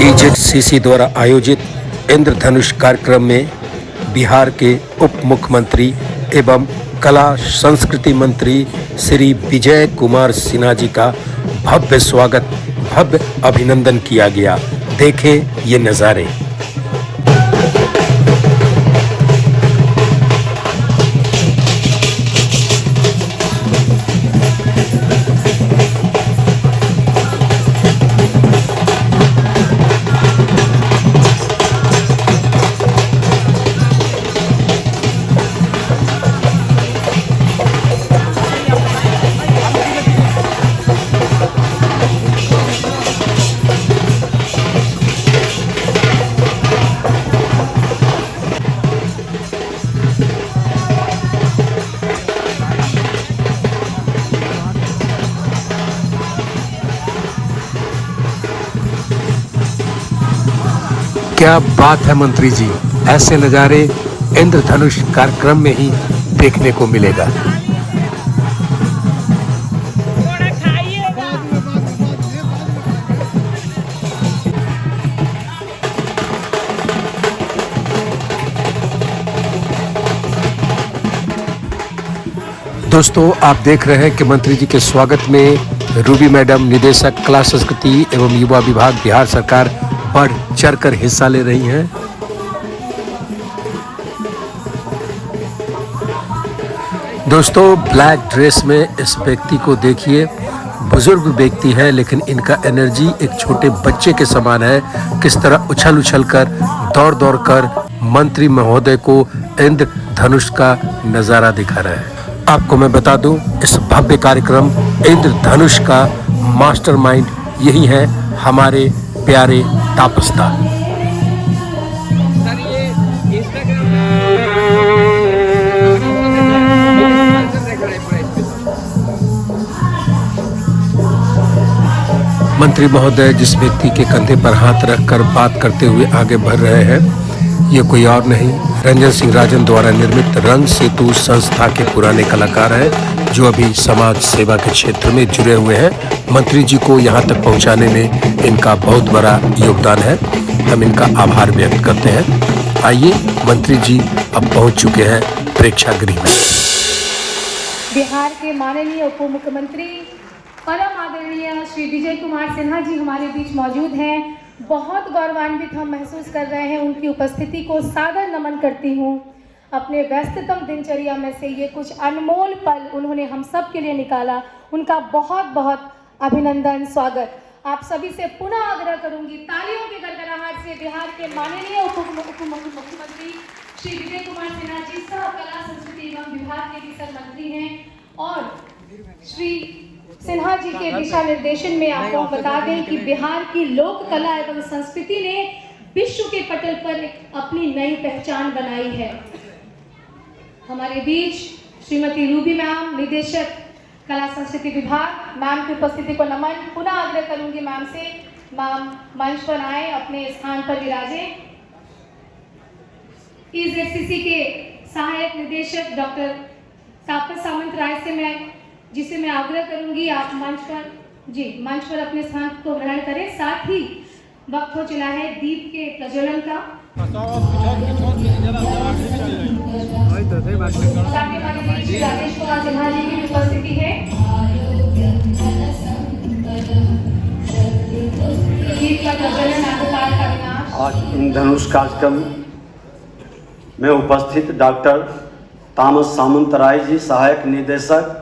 EZCC द्वारा आयोजित इंद्रधनुष कार्यक्रम में बिहार के उप मुख्यमंत्री एवं कला संस्कृति मंत्री श्री विजय कुमार सिन्हा जी का भव्य स्वागत, भव्य अभिनंदन किया गया। देखें ये नज़ारे। क्या बात है मंत्री जी, ऐसे नज़ारे इंद्रधनुष कार्यक्रम में ही देखने को मिलेगा। दोस्तों, आप देख रहे हैं कि मंत्री जी के स्वागत में रूबी मैडम, निदेशक कला संस्कृति एवं युवा विभाग, बिहार सरकार बढ़ चढ़कर हिस्सा ले रही हैं। दोस्तों, ब्लैक ड्रेस में इस व्यक्ति को देखिए। बुजुर्ग व्यक्ति है लेकिन इनका एनर्जी एक छोटे बच्चे के समान है। किस तरह उछल उछल कर, दौड़ दौड़ कर मंत्री महोदय को इंद्रधनुष का नजारा दिखा रहे हैं। आपको मैं बता दूं, इस भव्य कार्यक्रम इंद्रधनुष का मास्टरमाइंड यही है, हमारे प्यारे तापस्ता। मंत्री महोदय जिस व्यक्ति के कंधे पर हाथ रखकर बात करते हुए आगे बढ़ रहे हैं, ये कोई और नहीं, रंजन सिंह राजन द्वारा निर्मित रंग सेतु संस्था के पुराने कलाकार हैं, जो अभी समाज सेवा के क्षेत्र में जुड़े हुए हैं। मंत्री जी को यहाँ तक पहुँचाने में इनका बहुत बड़ा योगदान है। हम इनका आभार व्यक्त करते हैं। आइए, मंत्री जी अब पहुँच चुके हैं प्रेक्षागृह में। बिहार के माननीय उप मुख्यमंत्री परम आदरणीय श्री विजय कुमार सिन्हा जी हमारे बीच मौजूद हैं। बहुत गौरवान्वित हम महसूस कर रहे हैं, उनकी उपस्थिति को सादर नमन करती हूँ। अपने व्यस्ततम दिनचर्या में से ये कुछ अनमोल पल उन्होंने हम सब के लिए निकाला, उनका बहुत बहुत अभिनंदन, स्वागत। आप सभी से पुनः आग्रह करूंगी, तालियों की गड़गड़ाहट से बिहार के माननीय उप मुख्यमंत्री श्री विजय कुमार सिन्हा जी सह कला संस्कृति एवं विभाग के भी मंत्री हैं, और श्री सिन्हा जी के दिशा निर्देशन में आपको बता दें कि बिहार की लोक कला एवं संस्कृति ने विश्व के पटल पर अपनी नई पहचान बनाई है। हमारे बीच श्रीमती रूबी मैम, निदेशक कला संस्कृति विभाग, मैम की उपस्थिति को नमन। पुनः आग्रह करूंगी मैम से, मैम मंच पर आए, अपने स्थान पर विराजे। ईजेडसीसी के सहायक निदेशक डॉक्टर तापस सामंत राय से जिसे मैं आग्रह करूंगी आप मंच पर अपने स्थान को ग्रहण करें। साथ ही वक्त हो चला है दीप के प्रज्वलन का। राजेश कुमार सिन्हा जी की उपस्थिति है। दीप का प्रज्वलन, अंधकार का विनाश। आज इंद्रधनुष कार्यक्रम में उपस्थित डॉक्टर तापस सामंत राय जी, सहायक निदेशक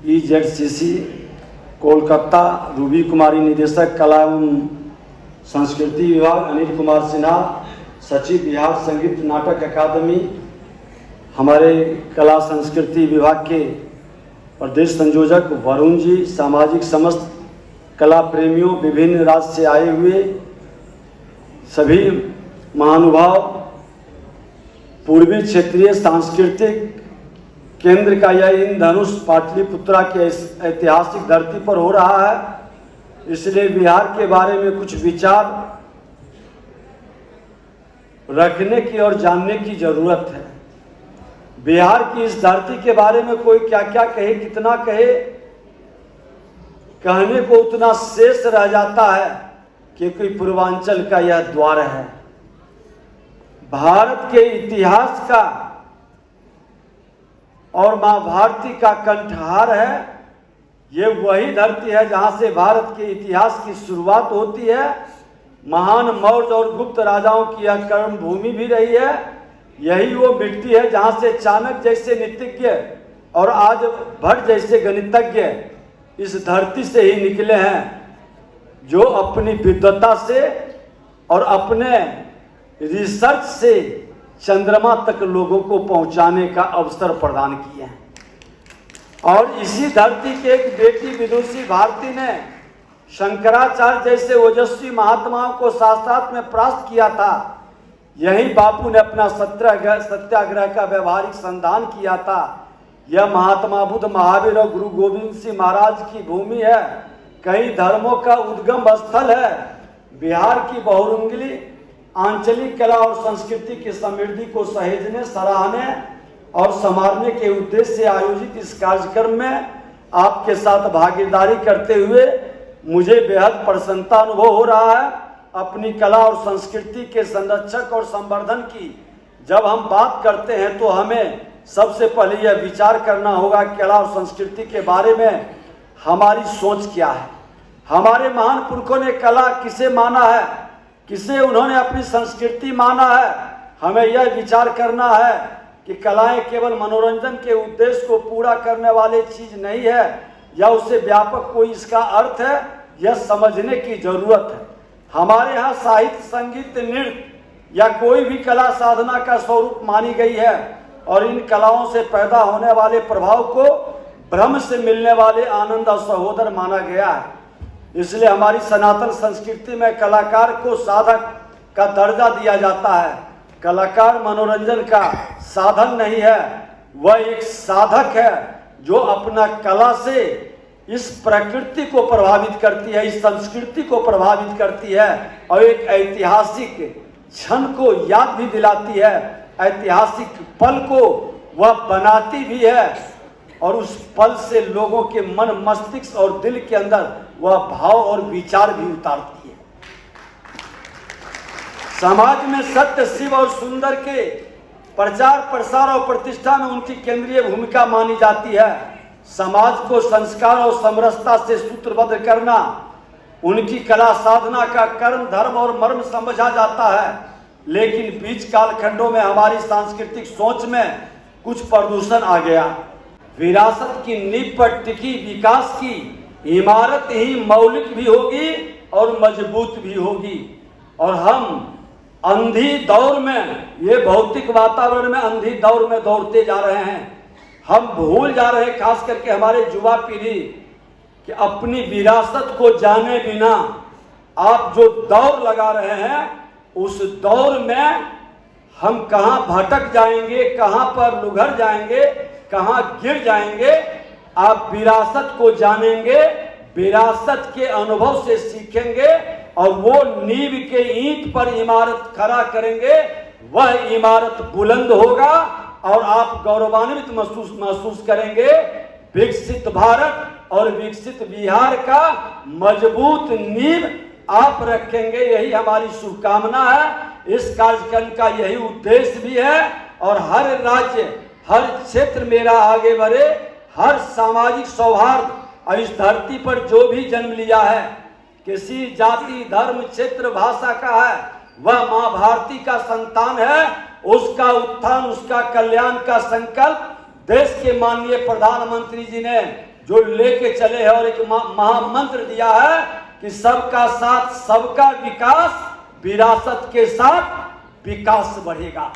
ईजेडसीसी कोलकाता, रूबी कुमारी, निदेशक कला एवं संस्कृति विभाग, अनिल कुमार सिन्हा, सचिव बिहार संगीत नाटक अकादमी, हमारे कला संस्कृति विभाग के प्रदेश संयोजक वरुण जी, सामाजिक समस्त कला प्रेमियों, विभिन्न राज्य से आए हुए सभी महानुभाव, पूर्वी क्षेत्रीय सांस्कृतिक केंद्र का यह इंद्रधनुष पाटलिपुत्रा के ऐतिहासिक धरती पर हो रहा है, इसलिए बिहार के बारे में कुछ विचार रखने की और जानने की जरूरत है। बिहार की इस धरती के बारे में कोई क्या क्या कहे, कितना कहे, कहने को उतना शेष रह जाता है क्योंकि पूर्वांचल का यह द्वार है, भारत के इतिहास का और मां भारती का कंठहार है। ये वही धरती है जहां से भारत के इतिहास की शुरुआत होती है। महान मौर्य और गुप्त राजाओं की यह कर्म भूमि भी रही है। यही वो मिट्टी है जहां से चाणक्य जैसे नीतिज्ञ और आर्यभट्ट जैसे गणितज्ञ इस धरती से ही निकले हैं, जो अपनी विद्वता से और अपने रिसर्च से चंद्रमा तक लोगों को पहुंचाने का अवसर प्रदान किए हैं। और इसी धरती के एक बेटी विदुषी भारती ने शंकराचार्य जैसे ओजस्वी महात्माओं को साक्षात में परास्त किया था। यही बापू ने अपना सत्याग्रह का व्यवहारिक संधान किया था। यह महात्मा बुद्ध, महावीर और गुरु गोविंद सिंह महाराज की भूमि है। कई धर्मों का उद्गम स्थल है। बिहार की बहुरंगी आंचलिक कला और संस्कृति की समृद्धि को सहेजने, सराहने और संवारने के उद्देश्य से आयोजित इस कार्यक्रम में आपके साथ भागीदारी करते हुए मुझे बेहद प्रसन्नता अनुभव हो रहा है। अपनी कला और संस्कृति के संरक्षक और संवर्धन की जब हम बात करते हैं तो हमें सबसे पहले यह विचार करना होगा कला और संस्कृति के बारे में हमारी सोच क्या है। हमारे महान पुरखों ने कला किसे माना है, किसे उन्होंने अपनी संस्कृति माना है। हमें यह विचार करना है कि कलाएं केवल मनोरंजन के उद्देश्य को पूरा करने वाली चीज नहीं है या उससे व्यापक कोई इसका अर्थ है, यह समझने की जरूरत है। हमारे यहाँ साहित्य, संगीत, नृत्य या कोई भी कला साधना का स्वरूप मानी गई है और इन कलाओं से पैदा होने वाले प्रभाव को ब्रह्म से मिलने वाले आनंद और सहोदर माना गया है। इसलिए हमारी सनातन संस्कृति में कलाकार को साधक का दर्जा दिया जाता है। कलाकार मनोरंजन का साधन नहीं है, वह एक साधक है जो अपना कला से इस प्रकृति को प्रभावित करती है, इस संस्कृति को प्रभावित करती है और एक ऐतिहासिक क्षण को याद भी दिलाती है, ऐतिहासिक पल को वह बनाती भी है और उस पल से लोगों के मन, मस्तिष्क और दिल के अंदर वह भाव और विचार भी उतारती है। समाज में सत्य, शिव और सुंदर के प्रचार, प्रसार और प्रतिष्ठा में उनकी केंद्रीय भूमिका मानी जाती है। समाज को संस्कार और समरसता से सूत्रबद्ध करना उनकी कला साधना का कर्म, धर्म और मर्म समझा जाता है। लेकिन बीच कालखंडों में हमारी सांस्कृतिक सोच में कुछ प्रदूषण आ गया। विरासत की नींव पर टिकी विकास की इमारत ही मौलिक भी होगी और मजबूत भी होगी। और हम अंधी दौर में, ये भौतिक वातावरण में अंधी दौर में दौड़ते जा रहे हैं। हम भूल जा रहे हैं, खास करके हमारे युवा पीढ़ी, कि अपनी विरासत को जाने बिना आप जो दौड़ लगा रहे हैं उस दौर में हम कहां भटक जाएंगे, कहां पर लुघर जाएंगे, कहां गिर जाएंगे। आप विरासत को जानेंगे, विरासत के अनुभव से सीखेंगे और वो नींव के ईंट पर इमारत खड़ा करेंगे। वह इमारत बुलंद होगा और आप गौरवान्वित महसूस करेंगे। विकसित भारत और विकसित बिहार का मजबूत नींव आप रखेंगे, यही हमारी शुभकामना है। इस कार्यक्रम का यही उद्देश्य भी है और हर राज्य, हर क्षेत्र मेरा आगे बढ़े, हर सामाजिक सौहार्द और इस धरती पर जो भी जन्म लिया है, किसी जाति, धर्म, क्षेत्र, भाषा का है, वह मां भारती का संतान है। उसका उत्थान, उसका कल्याण का संकल्प देश के माननीय प्रधानमंत्री जी ने जो लेके चले हैं और एक महामंत्र दिया है कि सबका साथ, सबका विकास, विरासत के साथ विकास बढ़ेगा।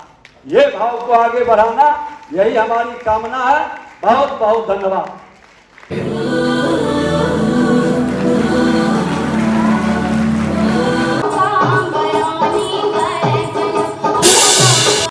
ये भाव को आगे बढ़ाना, यही हमारी कामना है। बहुत बहुत धन्यवाद।